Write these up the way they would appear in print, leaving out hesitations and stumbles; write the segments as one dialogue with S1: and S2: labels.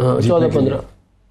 S1: 14-15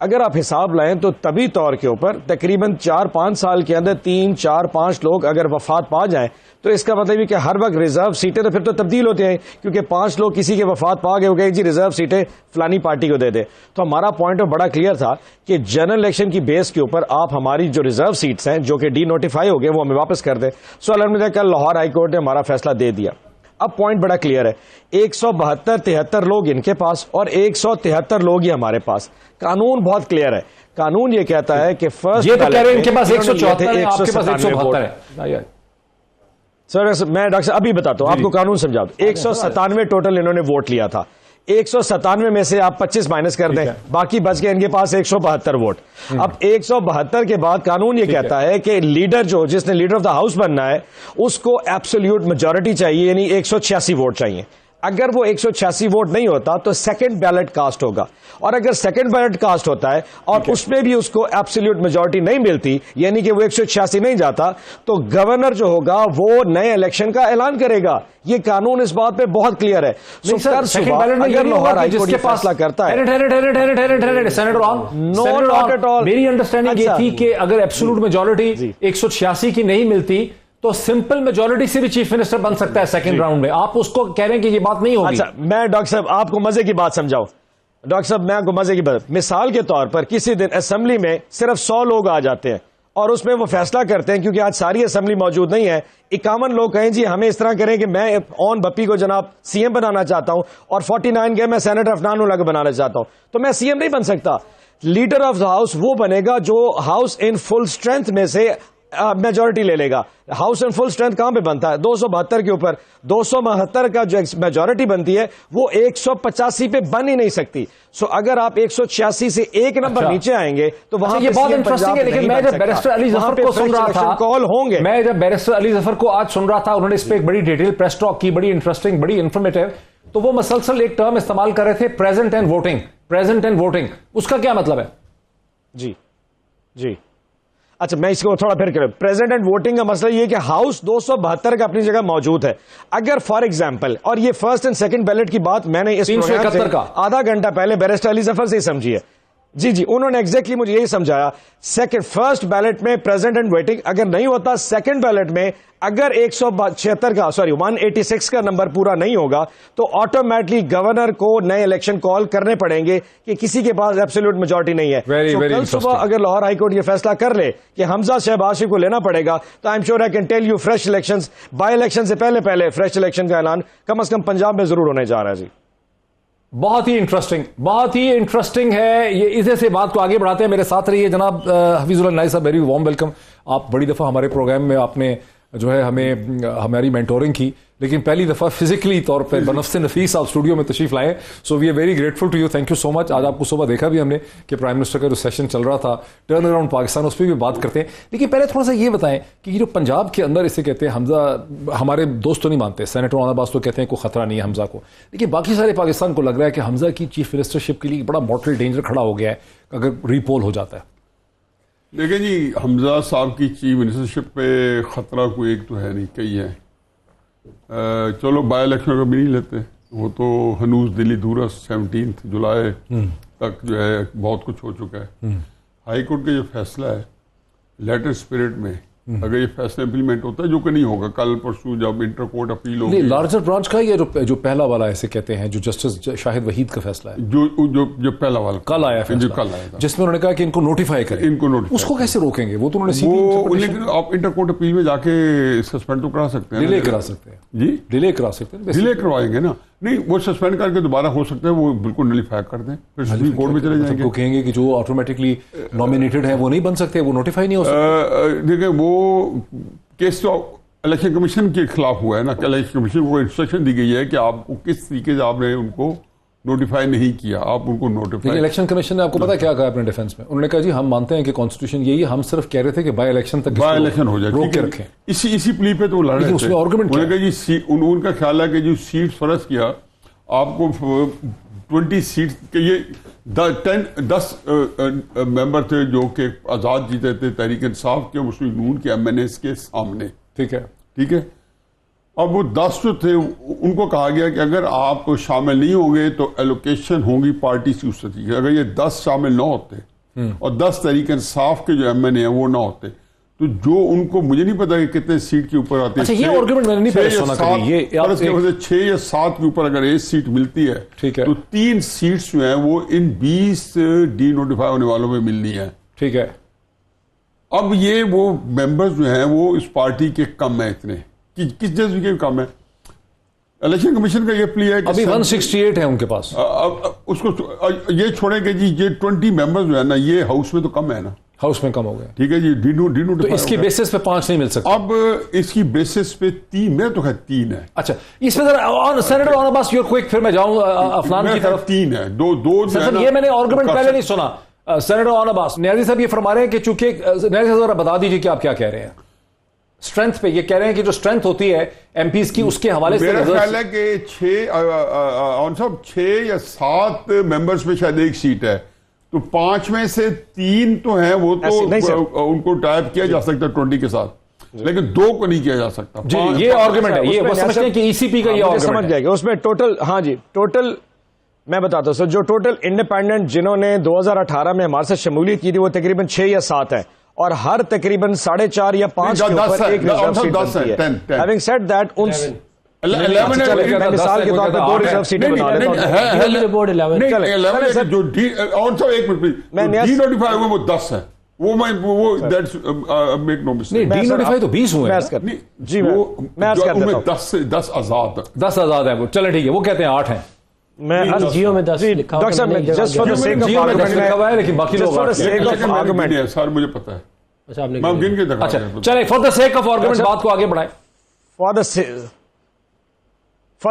S2: اگر آپ حساب لائیں تو طبی طور کے اوپر تقریباً 4-5 سال کے اندر 3-4-5 لوگ اگر وفات پا جائیں تو اس کا مطلب یہ کہ ہر وقت ریزرو سیٹیں تو پھر تو تبدیل ہوتے ہیں، کیونکہ 5 لوگ کسی کے وفات پا گئے ہو گئے جی ریزرو سیٹیں فلانی پارٹی کو دے دے. تو ہمارا پوائنٹ بڑا کلیئر تھا کہ جنرل الیکشن کی بیس کے اوپر آپ ہماری جو ریزرو سیٹس ہیں جو کہ ڈی نوٹیفائی ہو گئے وہ ہمیں واپس کر دیں. سو الحمدللہ کل لاہور ہائی کورٹ نے ہمارا فیصلہ دے دیا. اب پوائنٹ بڑا کلیئر ہے، 172-73 لوگ ان کے پاس اور 173 لوگ ہی ہمارے پاس. قانون بہت کلیئر ہے. قانون یہ کہتا ہے کہ فرسٹ
S3: یہ تو کہہ رہے ہیں ان کے پاس 174 ہے، آپ کے پاس 172 ہے.
S2: سر میں ڈاکٹر صاحب ابھی بتاتا ہوں آپ کو قانون سمجھا دوں. 197 ٹوٹل انہوں نے ووٹ لیا تھا. 197 میں سے آپ 25 مائنس کر دیں، باقی بچ گئے ان کے پاس 172 ووٹ. اب 172 کے بعد قانون یہ کہتا ہے کہ لیڈر جس نے لیڈر آف دا ہاؤس بننا ہے اس کو ایبسولوٹ میجورٹی چاہیے، یعنی 186 ووٹ چاہیے. اگر وہ 186 ووٹ نہیں ہوتا تو سیکنڈ بیلٹ کاسٹ ہوگا، اور اگر سیکنڈ بیلٹ کاسٹ ہوتا ہے اور اس میں بھی اس کو ایبسولوٹ میجورٹی نہیں ملتی، یعنی کہ وہ 186 نہیں جاتا، تو گورنر جو ہوگا وہ نئے الیکشن کا اعلان کرے گا. یہ قانون اس بات پہ بہت کلیئر ہے.
S3: میری انڈرسٹینڈنگ یہ تھی کہ اگر ایبسولوٹ میجورٹی 186 کی نہیں ملتی تو سمپل میجورٹی سے بھی چیف منسٹر بن سکتا ہے سیکنڈ راؤنڈ میں. آپ اس کو کہہ رہے ہیں کہ یہ بات نہیں ہوگی.
S2: اچھا میں ڈاکٹر صاحب آپ کو مزے کی بات سمجھاؤں. ڈاکٹر صاحب میں آپ کو مزے کی بات، مثال کے طور پر کسی دن اسمبلی میں صرف 100 لوگ آ جاتے ہیں اور اس میں وہ فیصلہ کرتے ہیں، کیونکہ آج ساری اسمبلی موجود نہیں ہے، 51 لوگ کہیں جی ہمیں اس طرح کریں کہ میں اون بپی کو جناب سی ایم بنانا چاہتا ہوں، اور 49 کہ میں سینیٹر افنان اللہ کو بنانا چاہتا ہوں، تو میں سی ایم نہیں بن سکتا. لیڈر آف دا ہاؤس وہ بنے گا جو ہاؤس ان فل اسٹرینتھ میں سے میجورٹی لے لے گا. ہاؤس ان فل اسٹرینتھ کہاں پہ بنتا ہے؟ 272 کے اوپر. 272 کا جو میجورٹی بنتی ہے وہ 185 پہ بن ہی نہیں سکتی. سو اگر آپ 186 سے ایک نمبر نیچے آئیں گے تو وہاں
S3: یہ بہت انٹرسٹنگ ہے. لیکن میں جب بیرسٹر علی ظفر کو سن رہا تھا
S2: کال ہوں گے،
S3: میں جب بیرسٹر علی ظفر کو آج سن رہا تھا، انہوں نے اس پہ ایک بڑی ڈیٹیل پریس ٹاک کی، بڑی انٹرسٹنگ، بڑی انفارمیٹیو. تو وہ مسلسل ایک ٹرم استعمال کر رہے تھے، present and voting. Present and voting اس کا کیا مطلب ہے؟
S2: جی اچھا میں اس کو تھوڑا پھر کریں. پریزنٹ اینڈ ووٹنگ کا مسئلہ یہ کہ ہاؤس 272 کا اپنی جگہ موجود ہے. اگر فار ایگزامپل، اور یہ فرسٹ اینڈ سیکنڈ بیلٹ کی بات میں نے اس پروگرام سے آدھا گھنٹہ پہلے بیرسٹر علی ظفر سے ہی سمجھی ہے. جی انہوں نے ایگزیکٹلی مجھے یہی سمجھایا. فرسٹ بیلٹ میں پریزنٹ اینڈ ویٹنگ اگر نہیں ہوتا، سیکنڈ بیلٹ میں اگر 186 کا نمبر پورا نہیں ہوگا تو آٹومیٹلی گورنر کو نئے الیکشن کال کرنے پڑیں گے کہ کسی کے پاس ایبسولوٹ میجورٹی نہیں ہے. کل صبح اگر لاہور ہائی کورٹ یہ فیصلہ کر لے کہ حمزہ شہباز شریف کو لینا پڑے گا تو I am sure I can tell you fresh elections, by election سے پہلے فریش الیکشن کا اعلان کم از کم پنجاب میں ضرور ہونے جا رہا ہے. جی
S3: بہت ہی انٹرسٹنگ ہے. یہ اسے سے بات کو آگے بڑھاتے ہیں. میرے ساتھ رہیے جناب حفیظ اللہ نائی صاحب، ویری وارم ویلکم. آپ بڑی دفعہ ہمارے پروگرام میں آپ نے جو ہے ہماری مینٹورنگ کی، لیکن پہلی دفعہ فزیکلی طور پہ بنفس نفیس آپ اسٹوڈیو میں تشریف لائے. So we are very grateful to you, thank you so much. آج آپ کو صبح دیکھا بھی ہم نے کہ پرائم منسٹر کا جو سیشن چل رہا تھا ٹرن اراؤنڈ پاکستان، اس پہ بھی بات کرتے ہیں. لیکن پہلے تھوڑا سا یہ بتائیں کہ یہ جو پنجاب کے اندر اسے کہتے ہیں حمزہ، ہمارے دوست تو نہیں مانتے، سینیٹر رانا عباس تو کہتے ہیں کوئی خطرہ نہیں ہے حمزہ کو، لیکن باقی سارے پاکستان کو لگ رہا ہے کہ حمزہ کی چیف منسٹرشپ کے لیے بڑا مورٹل ڈینجر کھڑا ہو گیا ہے اگر ری پول ہو جاتا ہے.
S4: دیکھیں جی، حمزہ صاحب کی چیف منسٹرشپ پہ خطرہ کوئی ایک تو ہے نہیں، کئی ہے. چلو بائی الیکشن کا بھی نہیں لیتے، وہ تو ہنوز دلی دورہ 17 جولائی تک جو ہے بہت کچھ ہو چکا ہے. ہائی کورٹ کا جو فیصلہ ہے لیٹر اسپرٹ میں اگر یہ فیصلہ امپلیمنٹ ہوتا ہے، جو کہ نہیں ہوگا، کل پرسوں جب انٹر کورٹ اپیل ہوگی
S3: لارجر برانچ کا، یہ جو پہلا والا ایسے کہتے ہیں جو جسٹس شاہد وحید کا فیصلہ ہے،
S4: جو پہلا والا
S3: کل آیا فیصلہ، جس میں انہوں نے کہا کہ ان کو نوٹیفائی کریں، اس کو کیسے روکیں گے؟ وہ تو انہوں نے
S4: لیکن آپ انٹر کورٹ اپیل میں جا کے سسپینڈ تو کرا سکتے ہیں،
S3: ڈیلے کرا سکتے ہیں.
S4: جی
S3: ڈیلے کرا سکتے ہیں،
S4: ڈیلے کروائیں گے نا. نہیں، وہ سسپینڈ کر کے دوبارہ ہو سکتا ہے وہ بالکل نلیفائی کر دیں، پھر سپریم کورٹ میں چلے جائیں گے.
S3: وہ کہیں گے کہ جو آٹومیٹکلی نامینیٹڈ ہیں وہ نہیں بن سکتے، وہ نوٹیفائی نہیں ہو سکتے.
S4: دیکھیں وہ کیس تو الیکشن کمیشن کے خلاف ہوا ہے نا، کہ الیکشن کمیشن کو انسٹرکشن دی گئی ہے کہ آپ کو کس طریقے سے آپ نے ان کو نوٹیفائی نہیں کیا، آپ ان کو نوٹیفائی.
S3: الیکشن کمیشن نے آپ کو پتا کیا کہا اپنے ڈیفینس میں؟ انہوں نے کہا جی ہم مانتے ہیں کہ کانسٹیٹیوشن یہی ہے، ہم صرف کہہ رہے تھے کہ بائی الیکشن تک
S4: بائی الیکشن ہو جائے،
S3: روک کے رکھیں.
S4: اسی پلی پہ تو لڑ رہے تھے. انہوں نے کہا جی ان کا خیال ہے کہ جو سیٹ فرض کیا آپ کو 20 سیٹ کہ یہ 10 ممبر تھے جو کہ آزاد جیتے تھے تحریک انصاف کے، مسلم نون کے، ایم این ایس کے سامنے.
S3: ٹھیک ہے.
S4: اب وہ 10 جو تھے ان کو کہا گیا کہ اگر آپ شامل نہیں ہوں گے تو ایلوکیشن ہوگی پارٹی سے اس طریقے. اگر یہ 10 شامل نہ ہوتے اور 10 تحریک انصاف کے جو MNA ہیں وہ نہ ہوتے تو جو ان کو مجھے نہیں پتا کہ کتنے سیٹ کے اوپر آتے
S3: ہیں. یہ آرگومنٹ میں نے نہیں پہلے سنا کبھی. یہ
S4: 6 یا 7 کے اوپر اگر 1 سیٹ ملتی ہے تو 3 سیٹس جو ہیں وہ ان 20 ڈی نوٹیفائی ہونے والوں میں ملنی ہے.
S3: ٹھیک ہے.
S4: اب یہ وہ ممبرز جو ہیں وہ اس پارٹی کے کم ہیں اتنے کس جذبے کے کم ہے. الیکشن کمیشن کا یہ پلی ہے کہ
S3: ابھی 168 ہے ان کے پاس.
S4: اس کو یہ چھوڑیں کہ جی یہ 20 ممبرز جو ہے نا یہ ہاؤس میں تو کم ہے نا,
S3: ہاؤس میں کم ہو گیا.
S4: ٹھیک ہے جی.
S3: تو اس کی بیسس پہ 5 نہیں مل سکتا.
S4: اب اس کی بیسس پہ 3 میں تو 3 ہے.
S3: اچھا اس میں ذرا senator on Abbas your quick, پھر میں جاؤں افنان کی طرف.
S4: 3 ہے. دو
S3: یہ میں نے آرگومنٹ پہلے نہیں سنا. سینیٹر آن عباس, نیازی صاحب یہ فرما رہے ہیں کہ چونکہ نیازی صاحب ذرا بتا دیجیے کہ آپ کیا کہہ رہے ہیں اسٹرینتھ پہ. یہ کہہ رہے ہیں کہ جو اسٹرینتھ ہوتی ہے ایم پیز کی اس کے حوالے سے
S4: میرا خیال ہے کہ 6 یا 7 ممبرز پہ شاید 1 سیٹ ہے تو 5 میں سے 3 تو ہیں وہ تو ان کو ٹائپ کیا جا سکتا ہے 20 کے ساتھ, لیکن 2 کو نہیں کیا جا سکتا.
S3: جی یہ آرگومنٹ ہے. یہ وہ سمجھتے ہیں کہ ای سی پی کا یہ آرگومنٹ
S2: سمجھ جائے گا. اس میں ٹوٹل ہاں جی ٹوٹل میں بتاتا ہوں سر, جو ٹوٹل انڈیپینڈنٹ جنہوں نے 2018 میں ہمارے ساتھ شمولیت کی تھی وہ تقریباً 6 یا 7 ہیں اور ہر تقریباً 4.5 یا 5 کے اوپر ایک ریزرو سیٹ بنتی ہے. Having said that, مثال کے طور پہ 2 ریزرو سیٹیں بنا دیتا
S4: ہوں. وہ 10 ہے. وہ make no mistake.
S3: D notify تو 20 ہوئے ہیں.
S4: جی میں 10 آزاد
S3: 10 آزاد ہیں. چلیں ٹھیک ہے, وہ کہتے ہیں 8 ہیں.
S1: میں جیو میں 10 لکھا
S2: ڈاکٹر صاحب just for the sake of argument
S3: لیکن باقی لوگ
S4: ہے سر مجھے پتا ہے.
S1: اچھا آپ نے
S4: میں گن کے دکھا.
S3: اچھا چلیں for the sake of argument بات کو آگے بڑھائیں.
S2: For the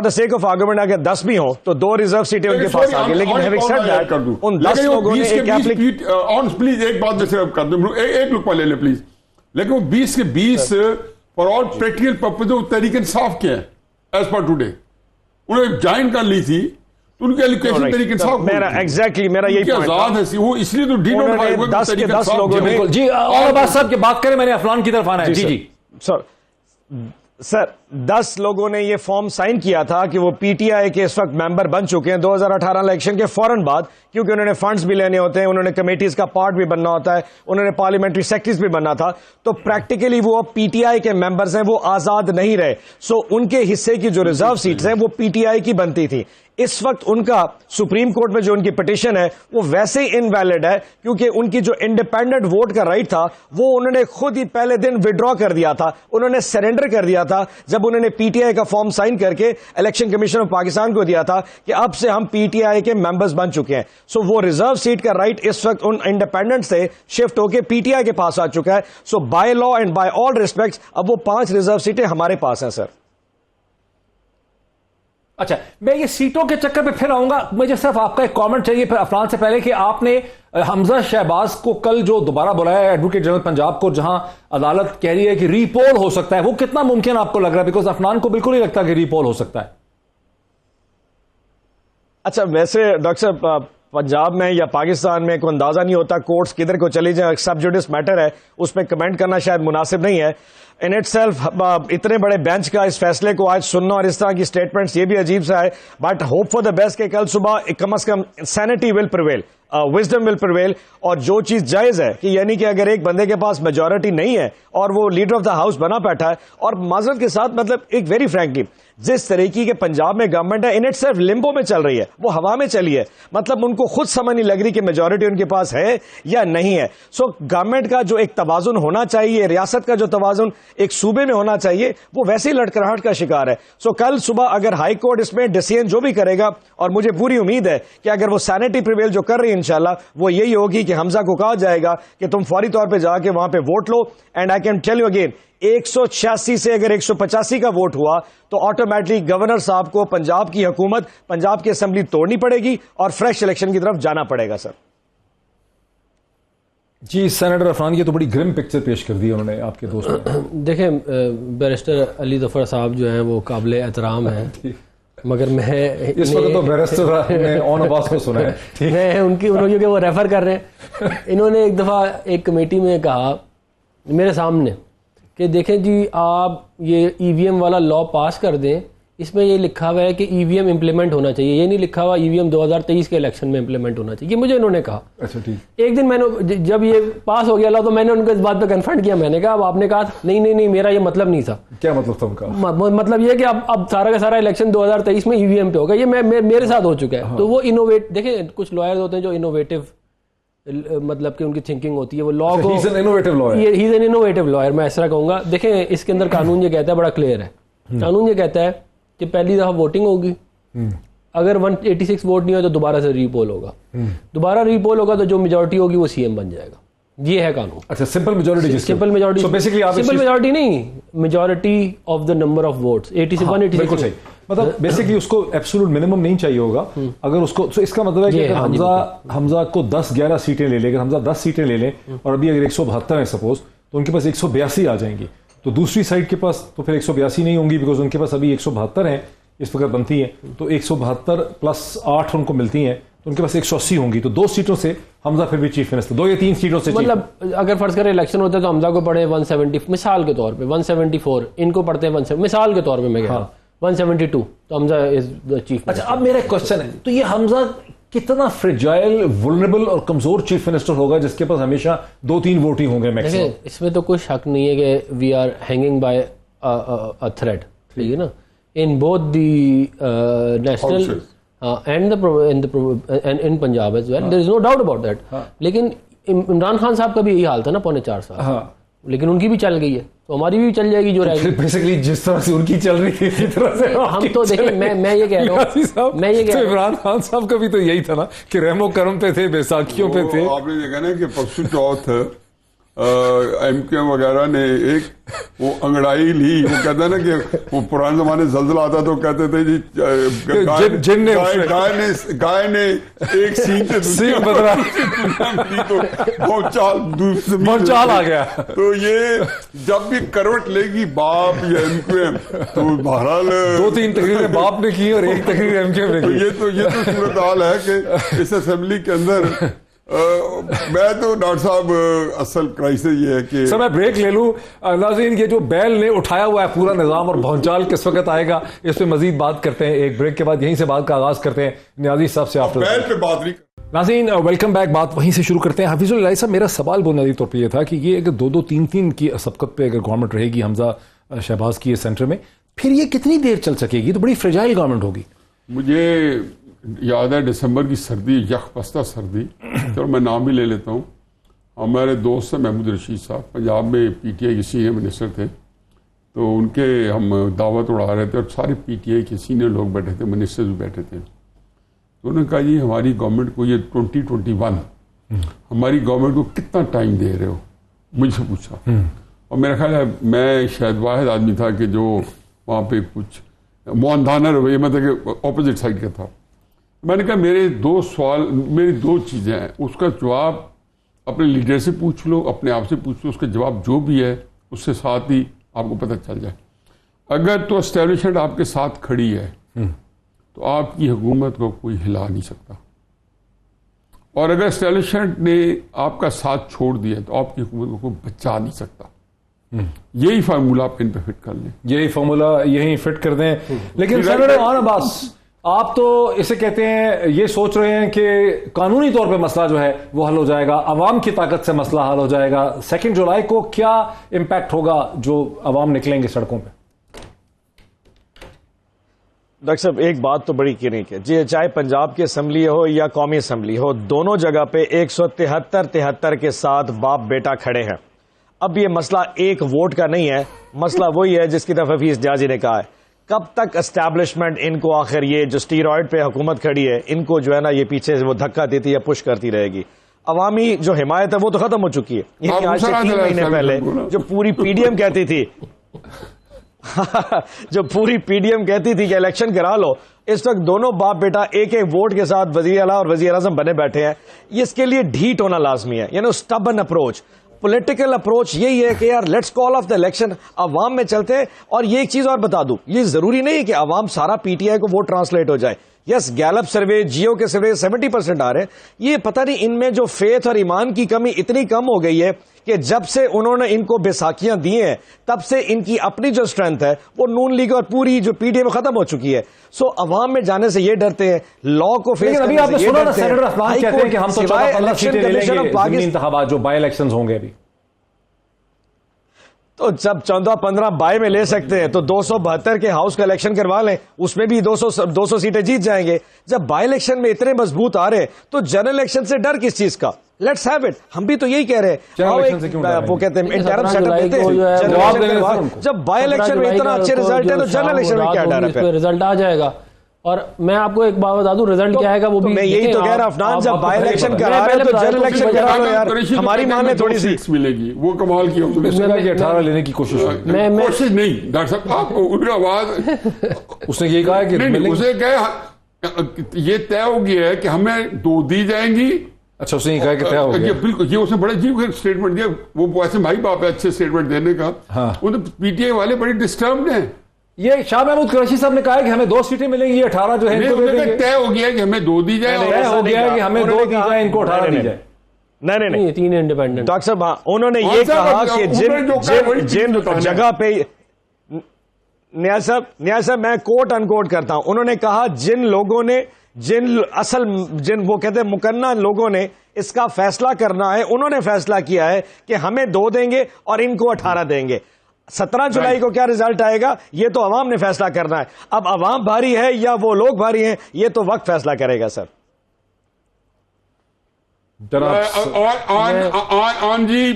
S2: sake of argument اگر 10 بھی ہوں تو 2 ریزرو سیٹیں ان کے پاس آ گئی, لیکن ہیونگ سیڈ دیٹ ان 10 لوگوں نے
S4: پلیز ایک بات میں صرف کر دوں, ایک لقمہ لے لیں پلیز. لیکن وہ 20 کے 20 for all practical purpose Tehreek Insaf کے ہیں ایز پر ٹوڈے. انہوں نے جوائن کر لی تھی تو ان کی ایلوکیشن تحریک انصاف
S2: میرا ایگزیکٹلی میرا یہی پوائنٹ
S4: آزاد ہے. وہ اس لیے تو ڈی نوٹیفائی ہوئے
S2: 10 کے 10 لوگوں نے.
S3: جی اور عباس صاحب کی بات کریں, میں نے افلان کی طرف آنا ہے. جی
S2: سر 10 لوگوں نے یہ فارم سائن کیا تھا کہ وہ پی ٹی آئی کے اس وقت ممبر بن چکے ہیں 2018 الیکشن کے فوراً بعد, کیونکہ انہوں نے فنڈز بھی لینے ہوتے ہیں, انہوں نے کمیٹیز کا پارٹ بھی بننا ہوتا ہے, انہوں نے پارلیمنٹری سیکرٹریز بھی بننا تھا. تو پریکٹیکلی وہ پی ٹی آئی کے ممبرز ہیں وہ آزاد نہیں رہے. سو ان کے حصے کی جو ریزرو سیٹس ہیں وہ پی ٹی آئی کی بنتی تھی. اس وقت ان کا سپریم کورٹ میں جو ان کی پٹیشن ہے وہ ویسے ہی انویلڈ ہے, کیونکہ ان کی جو انڈیپینڈنٹ ووٹ کا رائٹ تھا وہ انہوں نے خود ہی پہلے دن وڈرا کر دیا تھا, انہوں نے سرنڈر کر دیا تھا جب انہوں نے پی ٹی آئی کا فارم سائن کر کے الیکشن کمیشن آف پاکستان کو دیا تھا کہ اب سے ہم پی ٹی آئی کے ممبرز بن چکے ہیں. سو وہ ریزرو سیٹ کا رائٹ اس وقت ان انڈیپینڈنٹ سے شفٹ ہو کے پی ٹی آئی کے پاس آ چکا ہے. So by law and by all respects اب وہ 5 ریزرو سیٹیں ہمارے پاس ہیں. سر
S3: اچھا میں یہ سیٹوں کے چکر پہ پھر آؤں گا, مجھے صرف آپ کا ایک کامنٹ چاہیے پھر افنان سے پہلے کہ آپ نے حمزہ شہباز کو کل جو دوبارہ بلایا ہے ایڈوکیٹ جنرل پنجاب کو, جہاں عدالت کہہ رہی ہے کہ ری پول ہو سکتا ہے, وہ کتنا ممکن آپ کو لگ رہا ہے؟ بیکاز افنان کو بالکل نہیں لگتا کہ ری پول ہو سکتا ہے.
S2: اچھا ویسے ڈاکٹر صاحب پنجاب میں یا پاکستان میں کوئی اندازہ نہیں ہوتا کورٹس کدھر کو چلی جائیں, سب جوڈس میٹر ہے, اس پہ کمنٹ کرنا شاید مناسب نہیں ہے. ان اٹ سیلف اتنے بڑے بینچ کا اس فیصلے کو آج سننا اور اس طرح کی سٹیٹمنٹس یہ بھی عجیب سا ہے, but hope for the best کہ کل صبح کم از کم سینٹی ول پریویل, وزڈم ول پریویل, اور جو چیز جائز ہے کہ یعنی کہ اگر ایک بندے کے پاس میجورٹی نہیں ہے اور وہ لیڈر آف دا ہاؤس بنا بیٹھا ہے, اور معذرت کے ساتھ مطلب ایک ویری فرینکلی جس طریقے کے پنجاب میں گورنمنٹ ہے ان اٹ سیلف لمبو میں چل رہی ہے, وہ ہوا میں چلی ہے, مطلب ان کو خود سمجھ نہیں لگ رہی کہ میجورٹی ان کے پاس ہے یا نہیں ہے. سو گورنمنٹ کا جو ایک توازن ہونا چاہیے, ریاست کا جو توازن ایک صوبے میں ہونا چاہیے, وہ ویسے ہی لڑکراہٹ کا شکار ہے. سو کل صبح اگر ہائی کورٹ اس میں ڈیسیژن جو بھی کرے گا, اور مجھے پوری امید ہے کہ اگر وہ سینٹی پریویل جو کر رہی ہے انشاءاللہ وہ یہی ہوگی کہ حمزہ کو کہا جائے گا کہ تم فوری طور پہ جا کے وہاں پہ ووٹ لو. And I can tell you again 186 سے اگر 185 کا ووٹ ہوا تو آٹومیٹکلی گورنر صاحب کو پنجاب کی حکومت, پنجاب کی اسمبلی توڑنی پڑے گی اور فریش الیکشن کی طرف جانا پڑے گا. سر
S3: جی سینیٹر افنان یہ تو بڑی گرم پکچر پیش کر دی انہوں نے آپ کے دوست نے.
S1: دیکھیں بیرسٹر علی ظفر صاحب جو ہیں وہ قابل احترام ہیں, مگر میں
S3: اس وقت تو بیرسٹر نے آن عباس کو سنا ہے,
S1: میں انہوں وہ ریفر کر رہے ہیں. انہوں نے ایک دفعہ ایک کمیٹی میں کہا میرے سامنے کہ دیکھیں جی آپ یہ ای وی ایم والا لا پاس کر دیں, اس میں یہ لکھا ہوا ہے کہ ای وی ایم امپلیمنٹ ہونا چاہیے, یہ نہیں لکھا ہوا ای وی ایم 2023 کے الیکشن میں امپلیمنٹ ہونا چاہیے. یہ مجھے انہوں نے کہا.
S3: اچھا ٹھیک.
S1: ایک دن میں نے جب یہ پاس ہو گیا لا تو میں نے ان کو اس بات پہ کنفرنٹ کیا. میں نے کہا اب آپ نے کہا نہیں میرا یہ مطلب نہیں تھا.
S3: کیا مطلب تھا ان کا؟
S1: مطلب یہ کہ اب سارا کا سارا الیکشن 2023 میں ای وی ایم پہ ہوگا. یہ میرے ساتھ ہو چکا ہے. تو وہ انوویٹ دیکھیں کچھ لائرز ہوتے ہیں جو انوویٹو مطلب کہ ان کی تھنکنگ ہوتی ہے, وہ لا کو ہی از این انوویٹو لائر, میں اس طرح کہوں گا. دیکھیں اس کے اندر قانون یہ کہتا ہے, بڑا کلیئر ہے قانون, یہ کہتا ہے کہ پہلی دفعہ ووٹنگ ہوگی, اگر 186 ووٹ نہیں ہو تو دوبارہ سے ری پول ہوگا, دوبارہ ری پول ہوگا تو جو میجورٹی ہوگی وہ سی ایم بن جائے گا. یہ ہے قانون.
S3: اچھا simple majority.
S1: Simple majority, simple majority نہیں, majority of the number of votes 86.
S3: بالکل صحیح. مطلب بیسکلی اس کو ایبسولوٹ منیمم نہیں چاہیے ہوگا. اگر اس کو, اس کا مطلب ہے کہ حمزہ کو 10-11 سیٹیں لے لے, اگر حمزہ 10 سیٹیں لے لیں اور ابھی اگر 172 ہے سپوز, تو ان کے پاس 182 آ جائیں گی. تو دوسری سائڈ کے پاس تو پھر 182 نہیں ہوں گی, بیکاز ان کے پاس ابھی 172 ہیں اس وقت بنتی ہیں, تو 172 پلس 8 ان کو ملتی ہیں, تو ان کے پاس 180 ہوں گی. تو 2 سیٹوں سے حمزہ پھر بھی چیف منسٹر, 2 یا 3 سیٹوں سے.
S1: مطلب اگر فرض کریں الیکشن ہوتا ہے تو حمزہ کو پڑھے 170 مثال کے طور پہ, 174 ان کو پڑھتے ہیں 170 مثال کے طور پہ میں کہہ رہا ہوں 172, تو حمزہ از دا چیف.
S3: اچھا اب میرا ایک کوشچن ہے, تو یہ حمزہ کتنا فریجائل, ولنریبل اور کمزور چیف منسٹر ہوگا جس کے پاس ہمیشہ 2-3 ووٹ ہی ہوں گے میکسیمم؟
S1: اس میں تو کوئی شک نہیں ہے کہ we are hanging by a thread, ٹھیک ہے نا, in both the national and in Punjab as well. There is no doubt about that. لیکن عمران خان صاحب کا بھی یہی حال تھا نا 4.5 سال, لیکن ان کی بھی چل گئی ہے, تو ہماری بھی چل جائے گی جو رہے گی.
S3: بیسیکلی جس طرح سے ان کی چل رہی تھی اسی طرح سے
S1: ہم تو دیکھیں, میں یہ کہہ رہا ہوں, میں یہ کہہ رہا ہوں
S3: عمران خان صاحب کا بھی تو یہی تھا نا کہ رحم و کرم پہ تھے, بیساکھیوں پہ تھے.
S4: آپ نے دیکھا نا کہ پرسوں چوتھ ایم کیو ایم وغیرہ نے ایک وہ انگڑائی لی, وہ کہتا ہے نا کہ وہ پرانے زمانے زلزلہ آتا تو کہتے تھے جی
S3: جن نے
S4: گائے نے ایک سین سے
S3: سین بدلا
S4: تو
S3: بھونچال آ گیا. تو
S4: یہ جب بھی کروٹ لے گی باپ یا ایم کیو ایم, تو بہرحال
S3: 2-3 تقریریں باپ نے کی اور ایک تقریر ایم کیو ایم نے کی.
S4: یہ تو صورتحال ہے کہ اس اسمبلی کے اندر میں تو ڈاکٹر صاحب اصل کرائسس یہ ہے کہ
S3: سر میں بریک لے لوں. ناظرین, یہ جو بیل نے اٹھایا ہوا ہے پورا نظام اور بھونچال کس وقت آئے گا اس پہ مزید بات کرتے ہیں ایک بریک کے بعد. یہیں سے بات کا آغاز کرتے ہیں نیازی صاحب سے. آپ
S4: بیل پہ بات نہیں.
S3: ناظرین ویلکم بیک, بات وہیں سے شروع کرتے ہیں. حفیظ اللہ صاحب, میرا سوال بنیادی طور پہ یہ تھا کہ یہ اگر 2-3 کی سبقت پہ اگر گورنمنٹ رہے گی حمزہ شہباز کی سینٹر میں, پھر یہ کتنی دیر چل سکے گی؟ تو بڑی فریجائل گورنمنٹ ہوگی.
S4: مجھے یاد ہے دسمبر کی سردی, یخ پستہ سردی, چلو میں نام بھی لے لیتا ہوں. ہمارے دوست ہیں محمود رشید صاحب, پنجاب میں پی ٹی آئی کے سینئر منسٹر تھے, تو ان کے ہم دعوت اڑا رہے تھے اور سارے پی ٹی آئی کے سینئر لوگ بیٹھے تھے, منسٹر بھی بیٹھے تھے. تو انہوں نے کہا جی ہماری گورنمنٹ کو یہ 2021 ہماری گورنمنٹ کو کتنا ٹائم دے رہے ہو, مجھ سے پوچھا. اور میرا خیال ہے میں شاید واحد آدمی تھا کہ جو وہاں پہ کچھ معاندانہ رویہ مطلب کہ اپوزٹ سائڈ کا تھا. میں نے کہا میرے 2 سوال, میری 2 چیزیں ہیں, اس کا جواب اپنے لیڈر سے پوچھ لو, اپنے آپ سے پوچھ لو, اس کا جواب جو بھی ہے اس سے ساتھ ہی آپ کو پتہ چل جائے. اگر تو اسٹیبلشمنٹ آپ کے ساتھ کھڑی ہے تو آپ کی حکومت کو کوئی ہلا نہیں سکتا, اور اگر اسٹیبلشمنٹ نے آپ کا ساتھ چھوڑ دیا تو آپ کی حکومت کو کوئی بچا نہیں سکتا. یہی فارمولہ آپ ان پہ فٹ کر لیں,
S3: یہی فارمولہ یہی فٹ کر دیں. لیکن سینیٹر عباس, آپ تو اسے کہتے ہیں, یہ سوچ رہے ہیں کہ قانونی طور پہ مسئلہ جو ہے وہ حل ہو جائے گا, عوام کی طاقت سے مسئلہ حل ہو جائے گا. 2 جولائی کو کیا امپیکٹ ہوگا جو عوام نکلیں گے سڑکوں پہ؟
S2: ڈاکٹر صاحب ایک بات تو بڑی کلیئر ہے, جی چاہے پنجاب کی اسمبلی ہو یا قومی اسمبلی ہو, دونوں جگہ پہ 173 کے ساتھ باپ بیٹا کھڑے ہیں. اب یہ مسئلہ ایک ووٹ کا نہیں ہے, مسئلہ وہی ہے جس کی طرف حفیظ جازی نے کہا ہے. کب تک اسٹیبلشمنٹ ان کو آخر یہ جو اسٹیرائڈ پہ حکومت کھڑی ہے ان کو جو ہے نا یہ پیچھے سے وہ دھکا دیتی ہے, پش کرتی رہے گی. عوامی جو حمایت ہے وہ تو ختم ہو چکی ہے. یہ آج سے 3 مہینے پہلے جو پوری پی ڈی ایم کہتی تھی جو پوری پی ڈی ایم کہتی تھی کہ الیکشن کرا لو, اس وقت دونوں باپ بیٹا ایک ووٹ کے ساتھ وزیر اعلیٰ اور وزیر اعظم بنے بیٹھے ہیں. یہ اس کے لیے ڈھیٹ ہونا لازمی ہے, یعنی اسٹبن اپروچ, پولیٹیکل اپروچ یہی ہے کہ یار let's call of the election, عوام میں چلتے ہیں. اور یہ ایک چیز اور بتا دوں, یہ ضروری نہیں ہے کہ عوام سارا پی ٹی آئی کو ووٹ ٹرانسلیٹ ہو جائے. یس گیلپ سروے جیو کے سروے 70% آ رہے ہیں. یہ پتہ نہیں ان میں جو فیتھ اور ایمان کی کمی اتنی کم ہو گئی ہے کہ جب سے انہوں نے ان کو بیساکھیاں دی ہیں تب سے ان کی اپنی جو اسٹرینتھ ہے وہ نون لیگ اور پوری جو پی ڈی ایم ختم ہو چکی ہے. سو عوام میں جانے سے یہ ڈرتے ہیں, لا کو فیس
S3: ابھی آپ نے سنا نا سینیٹر افغان کہتے ہیں کہ ہم تو 14-15 سیٹیں لے لیں گے ضمنی انتخابات جو بائی الیکشنز ہوں گے ابھی.
S2: تو جب 14-15 بائی میں لے سکتے ہیں تو 272 کے ہاؤس کا الیکشن کروا لیں, اس میں بھی 200 سیٹیں جیت جائیں گے. جب بائی الیکشن میں اتنے مضبوط آ رہے ہیں تو جنرل الیکشن سے ڈر کس چیز کا؟ Let's have it. ہم بھی تو یہی کہہ رہے ہیں, وہ کہتے ہیں انٹرم سیٹ اپ دیتے ہیں. جب بائی الیکشن میں اتنا اچھے رزلٹ ہے تو جنرل الیکشن میں کیا ڈر ہے؟
S1: رزلٹ آ جائے گا. اور میں آپ کو ایک بات بتا دوں, رزلٹ کیا آئے گا وہ بھی
S2: میں یہی تو کہہ رہا افنان, جب بائی الیکشن کرا رہے تو جنرل الیکشن کرا لو یار, ہماری مان میں تھوڑی سی
S4: ملے گی. وہ کمال کی
S3: 18 لینے کی کوشش
S4: کوشش نہیں ڈاکٹر صاحب, آپ ان کا آواز
S3: اس نے یہ کہا کہ
S4: اسے کہ یہ طے ہو گیا ہے کہ ہمیں 2 دی جائیں گی.
S3: اچھا, اس نے یہ کہا کہ طے ہو گیا.
S4: بالکل, یہ اس نے بڑا عجیب اسٹیٹمنٹ دیا. وہ ویسے بھائی باپ ہے اچھے اسٹیٹمنٹ دینے کا. انہیں پی ٹی آئی والے بڑے ڈسٹربڈ ہیں.
S3: یہ شاہ محمود قریشی صاحب نے کہا کہ ہمیں 2 سیٹیں ملیں گی, 18 جو ہے
S4: طے ہو گیا کہ ہمیں 2 دی جائے.
S3: طے ہو گیا کہ ہمیں 2 دی جائے, ان کو 18 دی جائے.
S2: نہیں
S1: 3 انڈیپینڈنٹ.
S2: ڈاکٹر صاحب انہوں نے یہ کہا کہ جن جگہ پہ نیاز صاحب میں کوٹ ان کوٹ کرتا ہوں, انہوں نے کہا جن لوگوں نے جن وہ کہتے ہیں مکنہ لوگوں نے اس کا فیصلہ کرنا ہے, انہوں نے فیصلہ کیا ہے کہ ہمیں 2 دیں گے اور ان کو 18 دیں گے. 17 جولائی کو کیا رزلٹ آئے گا یہ تو عوام نے فیصلہ کرنا ہے. اب عوام بھاری ہے یا وہ لوگ بھاری ہیں یہ تو وقت فیصلہ کرے گا. سر
S4: جی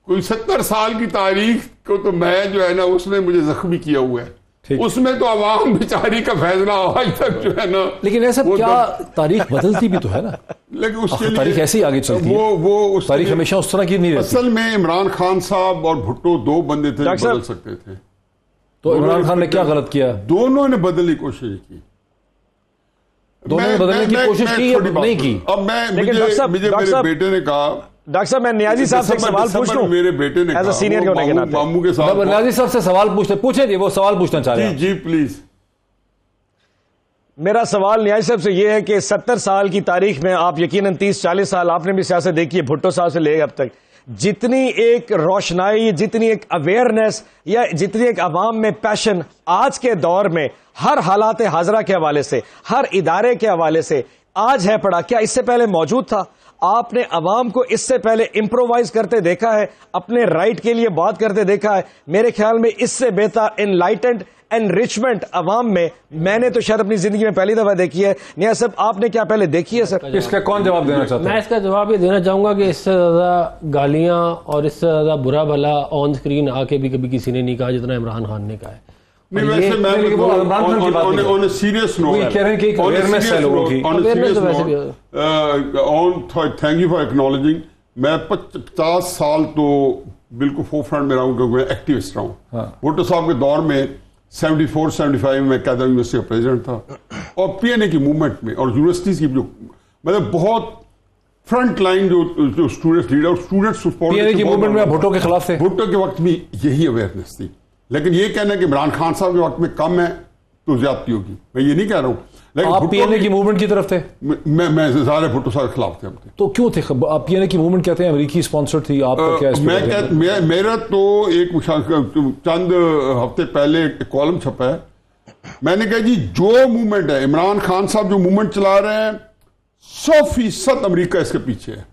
S4: کوئی 70 سال کی تاریخ کو تو میں جو ہے نا اس نے مجھے زخمی کیا ہوا ہے. اس میں تو عوام بیچاری کا فیصلہ آج تک جو ہے نا,
S3: لیکن ایسا کیا تاریخ بدلتی بھی تو ہے نا,
S4: لیکن اس کے
S3: تاریخ ایسی آگے چلتی ہے.
S4: وہ
S3: تاریخ ہمیشہ اس طرح کی نہیں رہتی.
S4: اصل میں عمران خان صاحب اور بھٹو 2 بندے تھے جو بدل سکتے تھے.
S3: تو عمران خان نے کیا غلط کیا؟
S4: دونوں نے بدلنے کی کوشش کی.
S3: دونوں نے بدلنے کی کوشش کی یا نہیں کی؟
S4: اب مجھے میرے بیٹے نے کہا,
S2: ڈاکٹر صاحب میں نیازی صاحب سے سوال پوچھ لوں.
S4: میرے بیٹے نے
S2: ایز اے سینئر ہونے کے ناطے
S4: ماموں کے ساتھ
S3: نیازی صاحب سے سوال پوچھیں جی, وہ سوال پوچھنا چاہ رہے ہیں.
S4: جی پلیز.
S2: میرا سوال نیازی صاحب سے یہ ہے کہ 70 سال کی تاریخ میں آپ یقیناً 30-40 سال آپ نے بھی سیاست دیکھی ہے, بھٹو صاحب سے لے اب تک, جتنی ایک روشنائی, جتنی ایک اویئرنیس یا جتنی ایک عوام میں پیشن آج کے دور میں ہر حالات حاضرہ کے حوالے سے, ہر ادارے کے حوالے سے آج ہے پڑا, کیا اس سے پہلے موجود تھا؟ آپ نے عوام کو اس سے پہلے امپرووائز کرتے دیکھا ہے, اپنے رائٹ کے لیے بات کرتے دیکھا ہے؟ میرے خیال میں اس سے بہتر انلائٹنڈ انریچمنٹ عوام میں نے تو شاید اپنی زندگی میں پہلی دفعہ دیکھی ہے. نیاز صاحب آپ نے کیا پہلے دیکھی ہے؟ سر
S3: اس کا کون جواب دینا چاہتا ہے؟
S1: میں اس کا جواب یہ دینا چاہوں گا کہ اس سے زیادہ گالیاں اور اس سے زیادہ برا بھلا آن اسکرین آ کے بھی کبھی کسی نے نہیں کہا جتنا عمران خان نے کہا ہے.
S4: Thank you for acknowledging. میں 50 سال تو بالکل فور فرنٹ میں رہا ہوں کیونکہ میں ایکٹیوسٹ رہا ہوں. بھٹو صاحب کے دور میں 74-75 میں قائدہ یونیورسٹی کا پریزیڈنٹ تھا, اور پی این اے کی موومنٹ میں اور یونیورسٹیز کی جو مطلب بہت فرنٹ لائن جو اسٹوڈنٹس لیڈر اور اسٹوڈنٹس
S3: پی این اے کی موومنٹ میں بھٹو کے خلاف تھے.
S4: بھٹو کے وقت بھی یہی اویئرنیس تھی. لیکن یہ کہنا کہ عمران خان صاحب کے وقت میں کم ہے تو زیادتی ہوگی, میں یہ نہیں کہہ رہا ہوں.
S3: آپ پی این اے کی موومنٹ کی طرف تھے؟
S4: میں ظاہر بھٹو صاحب کے خلاف تھے.
S3: تو کیوں تھے آپ پی این اے کی موومنٹ؟ کہتے ہیں امریکی اسپانسر تھی, آپ کا کیا؟
S4: میرا تو ایک چند ہفتے پہلے ایک کالم چھپا ہے, میں نے کہا جی جو موومنٹ ہے عمران خان صاحب جو موومنٹ چلا رہے ہیں 100% امریکہ اس کے پیچھے ہے.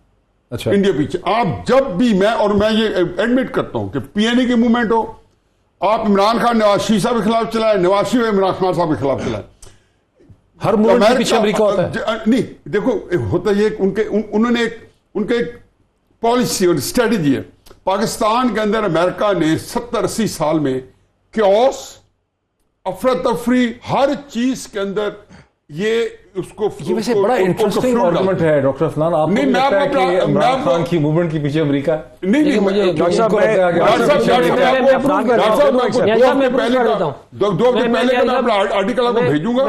S3: اچھا,
S4: انڈیا پیچھے. آپ جب بھی میں یہ ایڈمٹ کرتا ہوں کہ پی این اے کی موومنٹ ہو, آپ عمران خان نواز شریف صاحب کے خلاف چلائے, نواز شریف عمران خان صاحب کے خلاف چلائے,
S3: ہر موومنٹ کے پیچھے امریکہ ہوتا ہے.
S4: نہیں دیکھو ہوتا یہ انہوں نے ان کا ایک پالیسی اور اسٹریٹجی ہے. پاکستان کے اندر امریکہ نے 70-80 سال میں کیوس, افراتفری, ہر چیز کے اندر یہ اس کو
S3: یہ ویسے بڑا انٹرسٹنگ آرگومنٹ ہے ڈاکٹر افنان. آپ کو لگتا ہے کہ عمران خان کی موومنٹ کے پیچھے امریکہ ہے؟
S4: نہیں ڈاکٹر صاحب میں آرٹیکل آپ کو بھیجوں گا,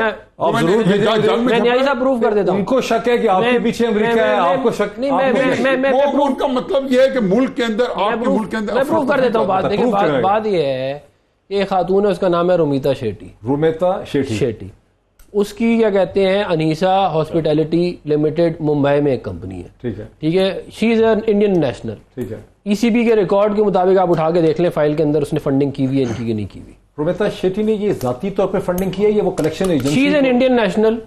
S3: ان کو شک ہے کہ آپ کے پیچھے امریکہ ہے, آپ کو شک
S4: نہیں. ان کا مطلب یہ ہے کہ ملک کے اندر آپ کے ملک کے اندر
S1: میں پروف کر دیتا ہوں. دیکھیں بات یہ ہے کہ خاتون ہے, اس کا نام ہے رومیتا شیٹی.
S3: رومیتا شیٹی.
S1: اس کی کیا کہتے ہیں انیسا ہاسپٹیلٹی لمیٹڈ ممبئی میں ایک کمپنی ہے, ٹھیک ہے, شی از این انڈین نیشنل,
S3: ٹھیک ہے.
S1: ای سی بی کے ریکارڈ کے مطابق آپ اٹھا کے دیکھ لیں فائل کے اندر اس نے فنڈنگ کی ہوئی ہے ان کی کہ نہیں کی ہوئی.
S3: رومیتا شیٹی نے یہ ذاتی طور پہ فنڈنگ کی ہے یا وہ collection agency?
S1: She is an Indian national.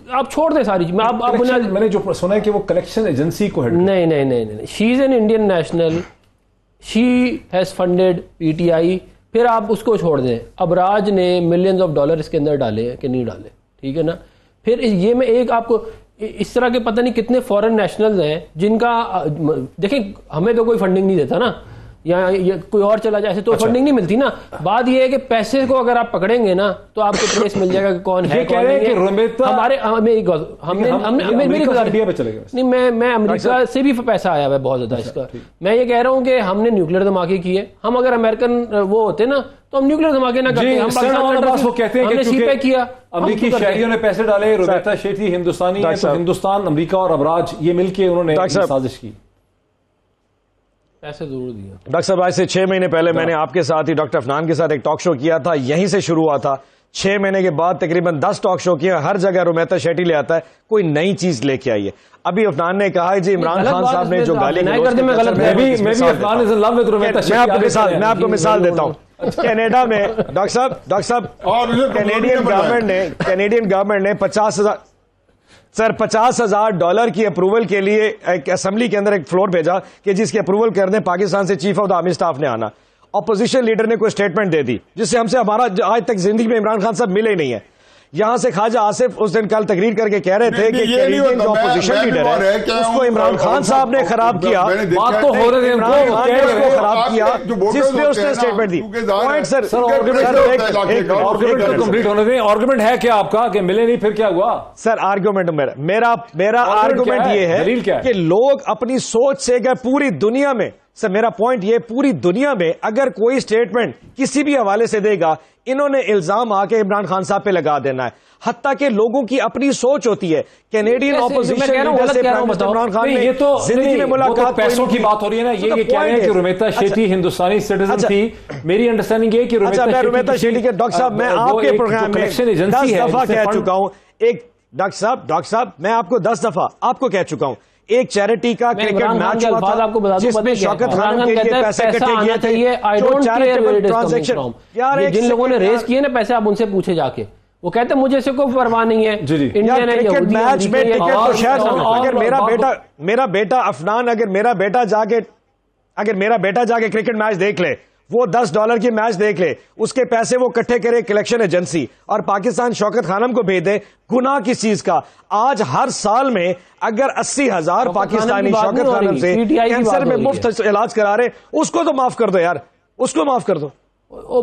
S1: آپ چھوڑ دیں ساری چیز,
S3: میں نے جو سنا ہے کہ وہ کلیکشن ایجنسی کو ہیڈ.
S1: نہیں, she is an Indian national, she has funded P T I. پھر آپ اس کو چھوڑ دیں, ابراج نے ملینز آف ڈالر اس کے اندر ڈالے ہیں کہ نہیں ڈالے, ٹھیک ہے نا. پھر یہ میں ایک آپ کو اس طرح کے پتہ نہیں کتنے فورن نیشنلز ہیں جن کا دیکھیں ہمیں تو کوئی فنڈنگ نہیں دیتا نا, یا کوئی اور چلا جائے تو فنڈنگ نہیں ملتی نا. بات یہ ہے کہ پیسے کو اگر آپ پکڑیں گے نا تو آپ کو ٹریس مل جائے گا کہ کون ہے کون نہیں. میں امریکہ سے بھی پیسہ آیا ہوا ہے بہت زیادہ اس کا. میں یہ کہہ رہا ہوں کہ ہم نے نیوکلیر دھماکے کیے, ہم اگر امریکن وہ ہوتے نا تو ہم نیوکلیر دھماکے نہ کرتے. ہم پاکستان نے سی پے کیا,
S3: امریکی شہریوں نے پیسے ڈالے. رومیتا شیٹی ہندوستانی ہے تو ہندوستان, امریکہ اور ابراج یہ مل کے انہوں نے سازش کی,
S1: پیسے ضرور دیا.
S2: ڈاکٹر صاحب آج سے 6 مہینے پہلے میں نے آپ کے ساتھ ہی ڈاکٹر افنان کے ساتھ ایک ٹاک شو کیا تھا, یہیں سے شروع ہوا تھا. 6 مہینے کے بعد تقریباً 10 ٹاک شو کیا, ہر جگہ رومیتا شیٹی لے آتا ہے کوئی نئی چیز لے کے آئی ہے. ابھی افنان نے کہا جی عمران خان صاحب نے جو گالی میں آپ کو مثال دیتا ہوں. کینیڈا میں ڈاکٹر صاحب کینیڈین گورنمنٹ نے 50,000 ڈالر کی اپروول کے لیے ایک اسمبلی کے اندر ایک فلور بھیجا کہ جس کی اپروول کرنے پاکستان سے chief of the army staff نے آنا. اپوزیشن لیڈر نے کوئی اسٹیٹمنٹ دے دی جس سے ہم سے ہمارا آج تک زندگی میں عمران خان صاحب ملے ہی نہیں ہے. یہاں سے خواجہ آصف اس دن کل تقریر کر کے کہہ رہے تھے کہ کینیڈین جو اپوزیشن لیڈر ہے اس کو عمران خان صاحب نے خراب کیا, بات تو ہو رہے ہیں اس کو خراب کیا جس میں اس نے اسٹیٹمنٹ دی.
S3: کمپلیٹ ہونے دیں. آرگومنٹ ہے کیا آپ کا کہ ملے نہیں, پھر کیا ہوا
S2: سر؟ آرگومنٹ میرا آرگومنٹ یہ ہے کہ لوگ اپنی سوچ سے کہ پوری دنیا میں, سر میرا پوائنٹ یہ, پوری دنیا میں اگر کوئی اسٹیٹمنٹ کسی بھی حوالے سے دے گا انہوں نے الزام آ کے عمران خان صاحب پہ لگا دینا ہے, حتیٰ کہ لوگوں کی اپنی سوچ ہوتی ہے. کینیڈین اپوزیشن لیڈر سے عمران خان نے زندگی میں ملاقات,
S3: پیسوں کی بات ہو رہی ہے نا, یہ کہہ رہے ہیں کہ رومیتا شیٹی ہندوستانی سٹیزن تھی. میری انڈرسٹینڈنگ یہ کہ
S2: رومیتا شیٹی کے ڈاکٹر صاحب میں آپ کے پروگرام میں 10 دفعہ کہہ چکا ہوں, ایک ڈاکٹر صاحب میں آپ کو 10 دفعہ آپ کو کہہ چکا ہوں, ایک چیریٹی کا کرکٹ میچ ہوا تھا جس میں شوکت خانم کے لیے پیسے کٹے گئے تھے.
S1: جن لوگوں نے ریز کیے نا پیسے, آپ ان سے پوچھے جا کے, وہ کہتے ہیں مجھے سے کوئی پرواہ نہیں ہے.
S2: کرکٹ میچ میں ٹکٹ شاید اگر میرا بیٹا افنان اگر میرا بیٹا جا کے کرکٹ میچ دیکھ لے, وہ $10 کی میچ دیکھ لے, اس کے پیسے وہ کٹھے کرے کلیکشن ایجنسی اور پاکستان شوکت خانم کو بھیج دے, گناہ کس چیز کا؟ آج ہر سال میں اگر 80,000 پاکستانی شوکت خانم سے کینسر میں مفت علاج کرا رہے, اس کو تو معاف کر دو یار, اس کو معاف کر دو.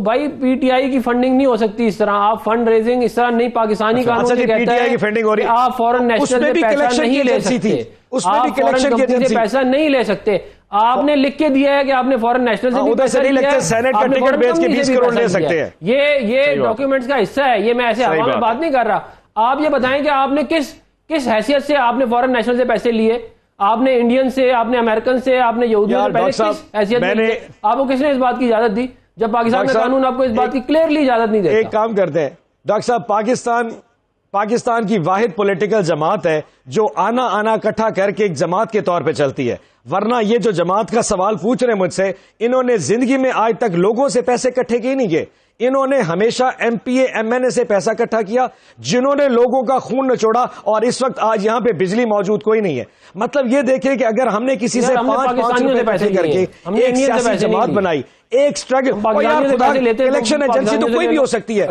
S1: بھائی پی ٹی آئی کی فنڈنگ نہیں ہو سکتی اس طرح, آپ فنڈ ریزنگ اس طرح نہیں, پاکستانی قانون یہ کہتا ہے کہ آپ فورن نیشنل سے پیسہ نہیں لے سکتے, آپ فورن کمپنی سے پیسہ نہیں لے سکتے. آپ نے لکھ کے دیا ہے کہ آپ نے فورن نیشنل سے
S2: ادھر سے نہیں لگتے, سینٹ کا ٹکٹ بیچ کے 20 کروڑ لے سکتے ہیں.
S1: یہ ڈاکیومنٹس کا حصہ ہے, یہ میں ایسے ہوا میں بات نہیں کر رہا. آپ یہ بتائیں کہ آپ نے کس حیثیت سے آپ نے فورن نیشنل سے پیسے لیے؟ آپ نے انڈین سے, آپ نے امریکن سے, آپ نے یہودیوں سے پہلے کس حیثیت میں, آپ کو کس نے اس بات کی اجازت دی جب پاکستان کا قانون آپ کو اس بات کی کلیئرلی اجازت نہیں دیتا؟
S2: ایک کام کرتے ہیں ڈاکٹر صاحب, پاکستان کی واحد پولیٹیکل جماعت ہے جو آنا اکٹھا کر کے ایک جماعت کے طور پہ چلتی ہے, ورنہ یہ جو جماعت کا سوال پوچھ رہے ہیں مجھ سے, انہوں نے زندگی میں آج تک لوگوں سے پیسے کٹھے کیے نہیں گئے. انہوں نے ہمیشہ M P A M N A سے پیسہ اکٹھا کیا جنہوں نے لوگوں کا خون نچوڑا, اور اس وقت آج یہاں پہ بجلی موجود کوئی نہیں ہے. مطلب یہ دیکھیں کہ اگر ہم نے کسی سے 5 روپے پیسے کر کے ایک سیاسی جماعت بنائی, ایک سٹرگل, الیکشن ایجنسی تو کوئی بھی ہو سکتی ہے,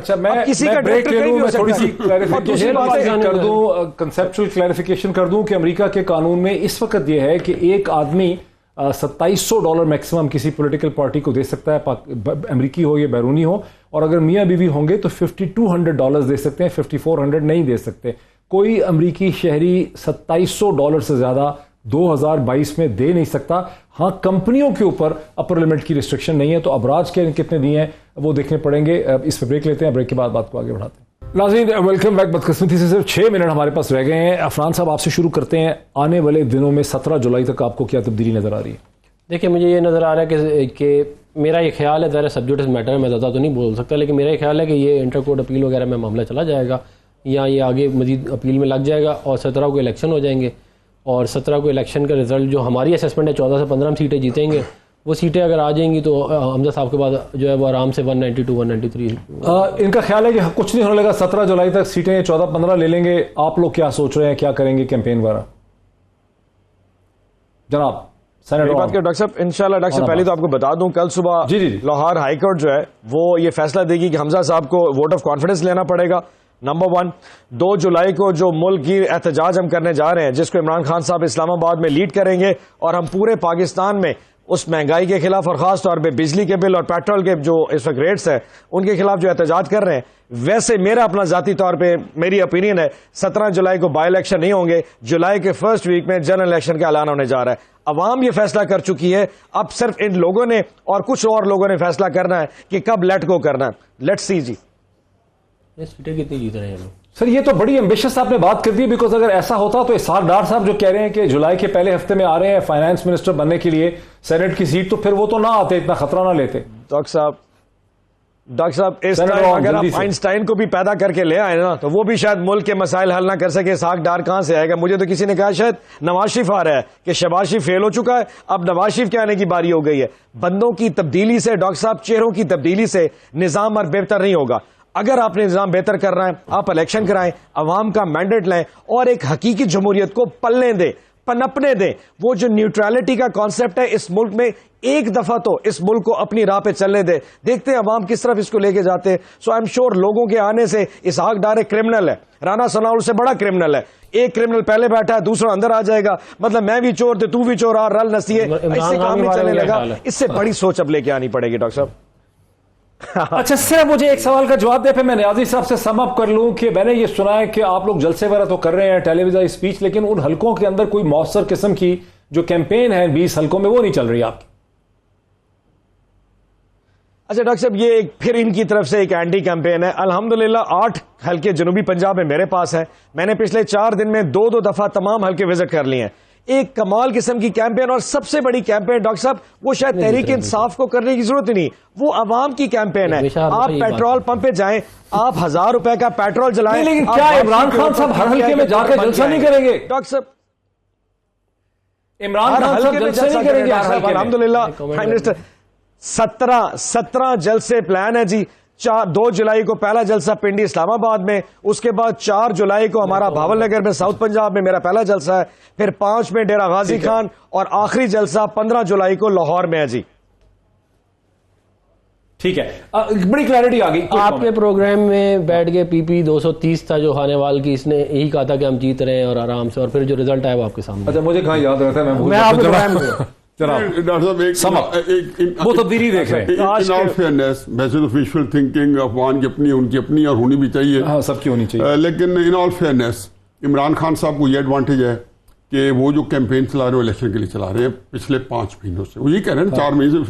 S2: کسی کا ڈائریکٹر کوئی بھی ہو سکتا ہے.
S3: کر دوں کنسپچل کلیریفیکیشن کر دوں کہ امریکہ کے قانون میں اس وقت یہ ہے کہ ایک آدمی $2700 میکسیمم کسی پولیٹیکل پارٹی کو دے سکتا ہے, امریکی ہو یا بیرونی ہو, اور اگر میاں بیوی ہوں گے تو $5200 دے سکتے ہیں, $5400 نہیں دے سکتے. کوئی امریکی شہری $2700 سے زیادہ 2022 میں دے نہیں سکتا. ہاں کمپنیوں کے اوپر اپر لمٹ کی ریسٹرکشن نہیں ہے, تو ابراج کے کتنے دیے ہیں وہ دیکھنے پڑیں گے. اس پہ بریک لیتے ہیں, بریک کے بعد بات کو آگے بڑھاتے ہیں. ناظرین ویلکم بیک. بدقسمتی سے صرف 6 منٹ ہمارے پاس رہ گئے ہیں. افنان صاحب آپ سے شروع کرتے ہیں, آنے والے دنوں میں 17 جولائی تک آپ کو کیا تبدیلی نظر آ رہی ہے؟
S1: دیکھیں مجھے یہ نظر آ رہا ہے کہ میرا یہ خیال ہے, ذرا سبجیکٹ میٹر میں زیادہ تو نہیں بول سکتا, لیکن میرا یہ خیال ہے کہ یہ انٹر کورٹ اپیل وغیرہ میں معاملہ چلا جائے گا یا یہ آگے مزید اپیل میں لگ جائے گا اور 17 کو الیکشن ہو جائیں گے, اور 17 کو الیکشن کا رزلٹ جو ہماری اسسمنٹ ہے 14 سے 15 سیٹیں جیتیں گے, وہ سیٹیں اگر آ جائیں گی تو حمزہ صاحب کے بعد جو ہے وہ آرام سے 192 193.
S3: ان کا خیال ہے کہ کچھ نہیں ہونے لگا, 17 جولائی تک سیٹیں 14-15 لے لیں گے. آپ لوگ کیا سوچ رہے ہیں, کیا کریں گے کیمپین وغیرہ؟ جناب
S2: بات کر ڈاکٹر صاحب, انشاءاللہ ڈاکٹر صاحب پہلے تو آپ کو بتا دوں کل صبح لاہور ہائی کورٹ جو ہے وہ یہ فیصلہ دے گی کہ حمزہ صاحب کو ووٹ آف کانفیڈنس لینا پڑے گا. نمبر 1. 2 جولائی کو جو ملک کی احتجاج ہم کرنے جا رہے ہیں, جس کو عمران خان صاحب اسلام آباد میں لیڈ کریں گے, اور ہم پورے پاکستان میں اس مہنگائی کے خلاف اور خاص طور پہ بجلی کے بل اور پیٹرول کے جو اس وقت ریٹس ہیں ان کے خلاف جو احتجاج کر رہے ہیں, ویسے میرا اپنا ذاتی طور پہ میری اپینین ہے 17 جولائی کو بائی الیکشن نہیں ہوں گے, جولائی کے فرسٹ ویک میں جنرل الیکشن کا اعلان ہونے جا رہا ہے. عوام یہ فیصلہ کر چکی ہے, اب صرف ان لوگوں نے اور کچھ اور لوگوں نے فیصلہ کرنا ہے کہ کب لیٹ گو کرنا ہے. لیٹس سی جی
S1: سیٹیں کتنی جیت رہے ہیں لوگ.
S3: سر یہ تو بڑی ایمبیشس آپ نے بات کر دی, بیکاز اگر ایسا ہوتا تو اسحاق ڈار صاحب جو کہہ رہے ہیں کہ جولائی کے پہلے ہفتے میں آ رہے ہیں فائنانس منسٹر بننے کے لیے سینٹ کی سیٹ, تو پھر وہ تو نہ آتے, اتنا خطرہ نہ لیتے.
S2: ڈاکٹر صاحب اس ٹائم اگر آپ آئنسٹائن کو بھی پیدا کر کے لے آئے نا تو وہ بھی شاید ملک کے مسائل حل نہ کر سکے. اسحاق ڈار کہاں سے آئے گا؟ مجھے تو کسی نے کہا شاید نواز شریف آ رہا ہے کہ شہباز شریف فیل ہو چکا ہے, اب نواز شریف کے آنے کی باری ہو گئی ہے. بندوں کی تبدیلی سے ڈاکٹر صاحب, چہروں کی تبدیلی سے نظام اور بہتر نہیں ہوگا. اگر آپ نے نظام بہتر کرنا ہے, آپ الیکشن کرائیں, عوام کا مینڈیٹ لیں اور ایک حقیقی جمہوریت کو پلنے دیں, پنپنے دیں. وہ جو نیوٹرلٹی کا کانسیپٹ ہے اس ملک میں, ایک دفعہ تو اس ملک کو اپنی راہ پہ چلنے دے. دیکھتے ہیں عوام کس طرف اس کو لے کے جاتے ہیں. سو آئی ایم شیور لوگوں کے آنے سے اسحاق ڈار ایک کرمنل ہے, رانا ثناءاللہ سے بڑا کرمنل ہے. ایک کرمنل پہلے بیٹھا ہے, دوسرا اندر آ جائے گا, مطلب میں بھی چور تو بھی چور, اور رل نسیے, اس سے کام نہیں چلنے لگا. اس سے بڑی سوچ اب لے کے آنی پڑے گی ڈاکٹر صاحب.
S3: اچھا صرف مجھے ایک سوال کا جواب دے, پھر میں نیازی صاحب سے سم اپ کر لوں کہ میں نے یہ سنا ہے کہ آپ لوگ جلسے وغیرہ تو کر رہے ہیں, ٹیلی ویژن اسپیچ, لیکن ان حلقوں کے اندر کوئی مؤثر قسم کی جو کیمپین ہے 20 حلقوں میں وہ نہیں چل رہی آپ کی.
S2: اچھا ڈاکٹر صاحب, یہ پھر ان کی طرف سے ایک اینٹی کیمپین ہے. الحمدللہ 8 حلقے جنوبی پنجاب میں میرے پاس ہیں. میں نے پچھلے 4 دن میں 2 دفعہ تمام حلقے وزٹ کر لیے ہیں. ایک کمال قسم کی کیمپین, اور سب سے بڑی کیمپین ڈاکٹر صاحب وہ شاید تحریک انصاف کو کرنے کی ضرورت ہی نہیں, وہ عوام کی کیمپین ہے. آپ پیٹرول پمپ پہ جائیں, آپ 1000 روپے کا پیٹرول جلائیں,
S3: لیکن کیا عمران خان صاحب ہر حلقے میں جا کے جلسہ نہیں کریں گے؟
S2: ڈاکٹر صاحب
S3: عمران خان صاحب جلسہ نہیں کریں گے ہر حلقے میں؟
S2: الحمدللہ پرائم منسٹر 17 جلسے پلان ہے جی. 2 جولائی کو پہلا جلسہ پنڈی اسلام آباد میں, اس کے بعد 4 جولائی کو ہمارا بھاول نگر میں ساؤتھ پنجاب میں میرا پہلا جلسہ ہے, پھر 5 میں ڈیرہ غازی خان, اور آخری جلسہ 15 جولائی کو لاہور میں ہے جی.
S3: ٹھیک ہے, بڑی کلیئرٹی آ گئی.
S1: آپ کے پروگرام میں بیٹھ کے پی پی 230 تھا جو خانے وال کی, اس نے یہی کہا تھا کہ ہم جیت رہے ہیں اور آرام سے, اور پھر جو رزلٹ آیا وہ آپ کے سامنے.
S3: اچھا مجھے کہاں یاد رہتا ہے,
S1: میں آپ کے پروگرام میں
S4: ڈاکٹر صاحب
S3: وہ تبدیلی دیکھ رہے ہیں.
S4: فیئرنیس ویسے تو ویژول تھنکنگ افغان کی اپنی, ان کی اپنی, اور ہونی بھی چاہیے,
S3: ہاں سب کی ہونی چاہیے,
S4: لیکن ان آل فیئرنیس عمران خان صاحب کو یہ ایڈوانٹیج ہے کہ وہ جو کیمپین چلا رہے ہیں الیکشن کے لیے چلا رہے ہیں پچھلے 5 مہینوں سے. وہ یہ کہہ رہے ہیں 4 مہینے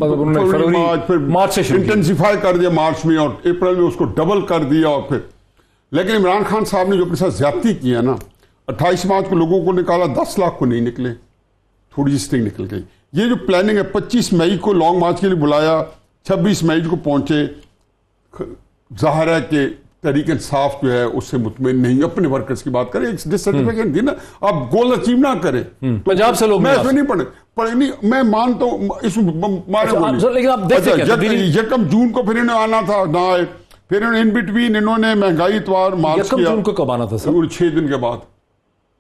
S4: سے
S3: مارچ سے
S4: انٹینسیفائی کر دیا, مارچ میں اور اپریل میں اس کو ڈبل کر دیا, اور پھر لیکن عمران خان صاحب نے جو اپنے ساتھ زیادتی کی ہے نا, 28 مارچ کو لوگوں کو نکالا, 10 لاکھ کو نہیں نکلے, تھوڑی سی سٹنگ نکل گئی. یہ جو پلاننگ ہے 25 مئی کو لانگ مارچ کے لیے بلایا, 26 مئی کو پہنچے, ظاہر ہے کہ تحریک انصاف جو ہے اس سے مطمئن نہیں, اپنے ورکرز کی بات کریں, ایک ڈسسٹیفیکیشن دی نا, آپ گول اچیو نہ کریں.
S3: پنجاب سے لوگ
S4: میں اس میں نہیں پڑھے نہیں, میں مانتا ہوں اس
S3: لیکن آپ دیکھیں
S4: 1 جون کو پھر انہیں آنا تھا, نہ آئے, پھر ان بٹوین انہوں نے مہنگائی اتوار مارچ کیا.
S3: 1 جون کو کب آنا تھا سر؟
S4: 6 دن کے بعد.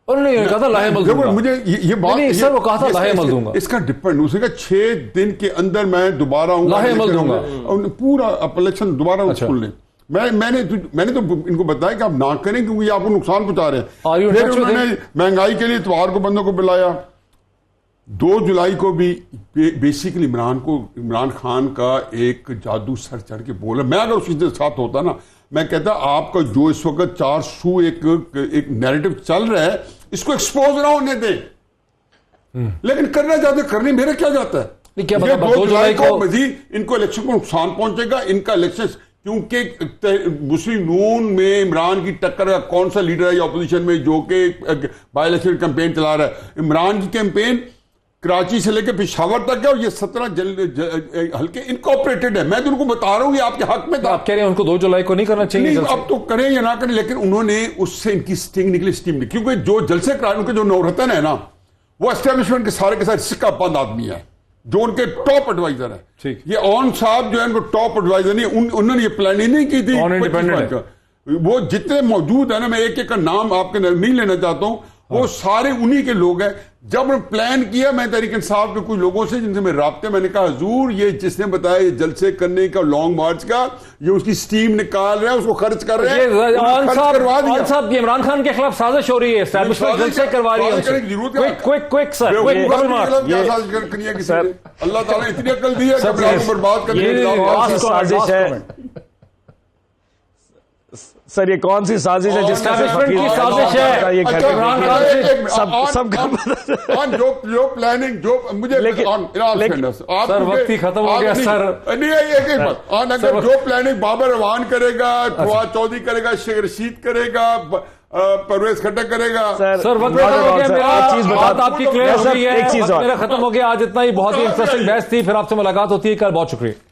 S3: انہوں نے کہا تھا لاہے مل دوں گا.
S4: مجھے یہ بات
S3: سر وہ کہا تھا لاہے مل دوں گا,
S4: اس کا ڈپینڈ اسے کہ 6 دن کے اندر میں دوبارہ ہوں
S3: لاہے مل دوں گا,
S4: پورا الیکشن دوبارہ کھول لیں. میں نے تو ان کو بتایا کہ آپ نہ کریں کیونکہ یہ آپ کو نقصان پہنچا رہے ہیں. پھر انہوں نے مہنگائی کے لیے اتوار کو بندوں کو بلایا. 2 جولائی کو بھی بیسیکلی عمران خان کا ایک جادو سر چڑھ کے بولا. میں اگر اس کے ساتھ ہوتا نا, میں کہتا آپ کا جو اس وقت 4 سو ایک نیریٹو چل رہا ہے اس کو ایکسپوز نہ ہونے دیں, لیکن کرنا چاہتے کرنے میرا کیا جاتا ہے. 2 جولائی کو مزید ان کو الیکشن کو نقصان پہنچے گا. ان کا الیکشن کیونکہ مسلم نون میں عمران کی ٹکر کا کون سا لیڈر ہے یا اپوزیشن میں جو کہ بائی الیکشن کیمپین چلا رہا ہے. عمران کی کیمپین کراچی سے لے کے پشاور تک ہے اور یہ 17 حلقے انکارپوریٹڈ ہے. میں تو ان کو بتا رہا ہوں یہ آپ کے حق میں تھا.
S3: آپ کہہ رہے ہیں ان کو 2 جولائی کو نہیں کرنا چاہیے؟
S4: نہیں اب تو کریں یا نہ کریں, لیکن انہوں نے اس سے ان کی سٹنگ نکلی, اسٹیم نکلی, کیونکہ جو جلسے کرائے ان کے جو نورتن ہے نا وہ اسٹیبلشمنٹ کے سارے سکہ بند آدمی ہے جو ان کے ٹاپ ایڈوائزر ہے. یہ اون صاحب جو ہے ان کو ٹاپ ایڈوائزر نہیں, انہوں نے یہ پلاننگ نہیں کی تھی. وہ جتنے موجود ہیں نا, میں ایک ایک کا نام آپ کے نہیں لینا چاہتا ہوں, وہ سارے انہی کے لوگ ہیں. جب پلان کیا میں تحریک انصاف کے کچھ لوگوں سے جن سے میں رابطے, میں نے کہا حضور یہ جس نے بتایا یہ جلسے کرنے کا لانگ مارچ کا, یہ اس کی سٹیم نکال رہے ہیں, اس کو خرچ کر رہے ہیں.
S3: آن صاحب یہ عمران خان کے خلاف سازش ہو رہی ہے, اسٹیبلشمنٹ جلسے کروا رہی ہے.
S4: اللہ تعالیٰ نے اتنی عقل دی ہے کہ اپنے آپ کو برباد کرنے کی
S2: سازش ہے. سر یہ کون سی سازش ہے جس کا
S3: کی سازش ہے؟
S2: سب
S4: جو پلاننگ جو مجھے
S3: سر وقت ہی ختم ہو گیا سر.
S4: اگر جو پلاننگ بابر روان کرے گا, فواد چودھری کرے گا, شیخ رشید کرے گا, پرویز کھٹک کرے گا.
S3: سر وقت ہو گیا, بات آپ کی کلیئر ہو گئی ہے, میرا ختم ہو گیا. آج اتنا ہی, بہت ہی انٹرسٹنگ بحث تھی. پھر آپ سے ملاقات ہوتی ہے کل. بہت شکریہ.